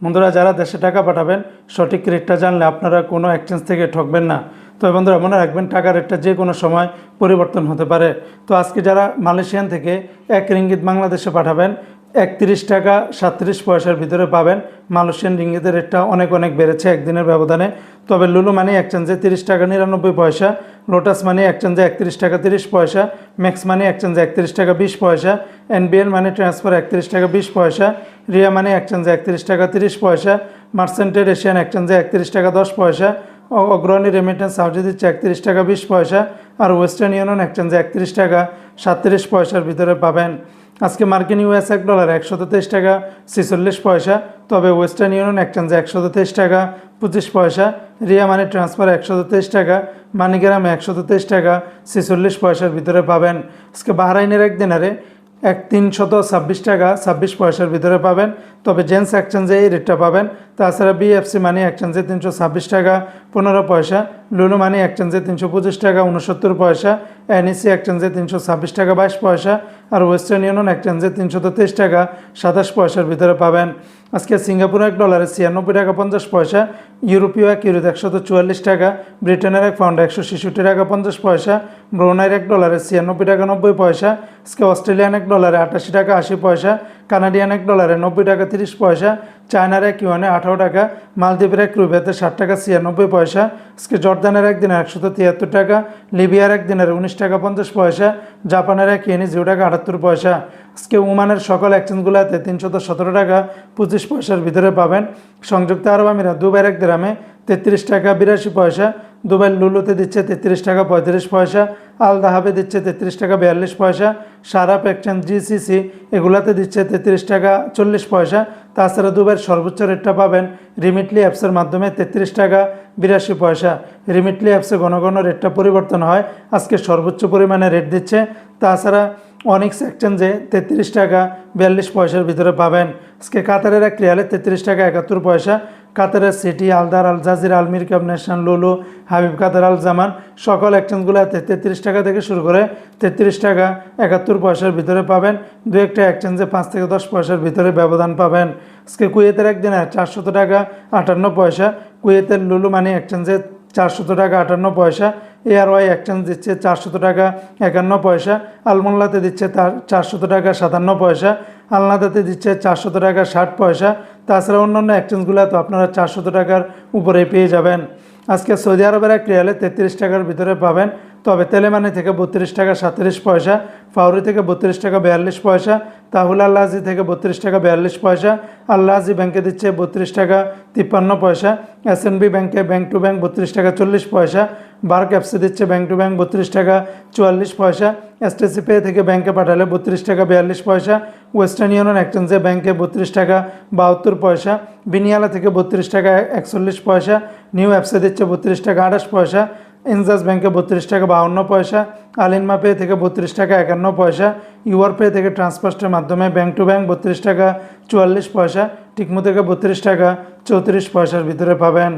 বন্ধুরা যারা দেশে টাকা পাঠাবেন সঠিক রেটটা জানলে আপনারা কোনো এক্সচেঞ্জ থেকে ঠকবেন না। তো বন্ধুরা মনে রাখবেন টাকার রেটটা যে কোনো সময় পরিবর্তন হতে পারে। তো আজকে যারা মালয়েশিয়ান থেকে 1 রিঙ্গিত বাংলাদেশে পাঠাবেন 31 টাকা 37 পয়সার ভিতরে পাবেন। মালয়েশিয়ান রিঙ্গিতের রেটটা অনেক বেড়েছে একদিনের ব্যবধানে। তবে লুলু মানি এক্সচেঞ্জে 30 টাকা 99 পয়সা, লোটাস মানি এক্সচেঞ্জে 31 টাকা 30 পয়সা, ম্যাক্স মানি এক্সচেঞ্জে 31 টাকা 20 পয়সা, এনবিএল মানি ট্রান্সফার 31 টাকা 20 পয়সা, রিয়া মানি এক্সচেঞ্জে 31 টাকা 30 পয়সা, মার্সেন্টেড এশিয়ান এক্সচেঞ্জে 31 টাকা 10 পয়সা, অগ্রণী রেমিটেন্স হাউজে দিচ্ছে 31 টাকা 20 পয়সা, আর ওয়েস্টার্ন ইউনিয়ন এক্সচেঞ্জে 31 টাকা 37 পয়সার ভিতরে পাবেন। আজকে মার্কিন ইউএস $1 123 টাকা 46 পয়সা, তবে ওয়েস্টার্ন ইউনিয়ন এক্সচেঞ্জে 123 টাকা 25 পয়সা, রিয়া মানি ট্রান্সফার 123 টাকা, মানিগ্রামে 123 টাকা 46 পয়সার ভিতরে পাবেন। আজকে বাহরাইনের এক দিনারে 326 টাকা 26 পয়সার ভিতরে পাবেন। তবে জেন্স এক্সচেঞ্জে এই রেটটা পাবেন। তাছাড়া বিএফসি মানি এক্সচেঞ্জে 326 টাকা 15 পয়সা, লুলু মানি এক্সচেঞ্জে 325 টাকা 69 পয়সা, এনইসি এক্সচেঞ্জে 326 টাকা 22 পয়সা, আর ওয়েস্টার্ন ইউনিয়ন এক্সচেঞ্জে 323 টাকা 27 পয়সার ভিতরে পাবেন। আজকে সিঙ্গাপুর $1 96 টাকা 50 পয়সা, ইউরোপীয় $1 144 টাকা, ব্রিটেনের £1 166 টাকা 50 পয়সা, ব্রুনাইয়ের $1 96 টাকা 90 পয়সা, আজকে অস্ট্রেলিয়ান $1 88 টাকা 80 পয়সা, কানাডিয়ান $1 90 টাকা 30 পয়সা, চায়নার $1 18 টাকা, মালদ্বীপের ₹1 60 টাকা 96 পয়সা, আজকে জর্দানের একদিনের 173 টাকা, লিবিয়ার একদিনের 19 টাকা 50 পয়সা, জাপানের $1 0 টাকা 78 পয়সা। আজকে ওমানের সকল এক্সচেঞ্জগুলোতে 317 টাকা 25 পয়সার ভিতরে পাবেন। সংযুক্ত আরব আমিরাত দুবাইয়ের এক দিরহামে 33 টাকা 82 পয়সা, দুবাই লুলুতে দিচ্ছে 33 টাকা 35 পয়সা, আল দাহাবে দিচ্ছে 33 টাকা 42 পয়সা, সারাপ এক্সচেঞ্জ জিসিসি এগুলাতে দিচ্ছে 33 টাকা 40 পয়সা। তাছাড়া দুবাইয়ের সর্বোচ্চ রেটটা পাবেন রিমিটলি অ্যাপসের মাধ্যমে 33 টাকা 82 পয়সা। রিমিটলি অ্যাপসে ঘন রেটটা পরিবর্তন হয়, আজকে সর্বোচ্চ পরিমাণে রেট দিচ্ছে। তাছাড়া অনিক্স এক্সচেঞ্জে 33 টাকা 42 পয়সার ভিতরে পাবেন। আজকে কাতারের এক রিয়ালে 33 টাকা 71 পয়সা, কাতারের সিটি, আলদার, আল জাজিরা, আলমির কাপ, ন্যাশনাল, লুলু, হাবিব কাতার, আল জামান সকল এক্সচেঞ্জগুলোতে 33 টাকা থেকে শুরু করে 33 টাকা 71 পয়সার ভিতরে পাবেন। দু একটা এক্সচেঞ্জে 5 থেকে 10 পয়সার ভিতরে ব্যবধান পাবেন। আজকে কুয়েতের একদিনে 400 টাকা 58 পয়সা, কুয়েতের লুলু মানি এক্সচেঞ্জে 400 টাকা 58 পয়সা, এআরওয়াই এক্সচেঞ্জ দিচ্ছে 400 টাকা 51 পয়সা, আলমোল্লাতে দিচ্ছে 400 টাকা 57 পয়সা, আলনাদাতে দিচ্ছে 400 টাকা 60 পয়সা। তাছাড়া অন্যান্য এক্সচেঞ্জগুলো তো আপনারা 400 টাকার উপরে পেয়ে যাবেন। আজকে সৌদি আরবের এক রিয়ালে 33 টাকার ভিতরে পাবেন। তবে তেলেমানি থেকে 32 টাকা 37 পয়সা, ফাউরি থেকে 32 টাকা 42 পয়সা, তাহুল আল্লাহাজি থেকে 32 টাকা 42 পয়সা, আল্লাহাজি ব্যাংকে দিচ্ছে 32 টাকা 53 পয়সা, এসএনবি ব্যাংকে ব্যাংক টু ব্যাংক 32 টাকা 40 পয়সা, বার্ক অ্যাপসে দিচ্ছে ব্যাংক টু ব্যাংক 32 টাকা 44 পয়সা, এসটিসি পে থেকে ব্যাংকে পাঠালে 32 টাকা 42 পয়সা, ওয়েস্টার্ন ইউনিয়ন এক্সচেঞ্জে ব্যাংকে 32 টাকা 72 পয়সা, বিনিয়ালা থেকে 32 টাকা 41 পয়সা, নিউ অ্যাপসে দিচ্ছে 32 টাকা 28 পয়সা, ইনজাস ব্যাংকে 32 টাকা 52 পয়সা, আলিনমা পে থেকে 32 টাকা 51 পয়সা, ইউআর পে থেকে ট্রান্সফারের মাধ্যমে ব্যাংক টু ব্যাংক 32 টাকা 44 পয়সা, টিকমো থেকে 32 টাকা 34 পয়সার ভিতরে পাবেন।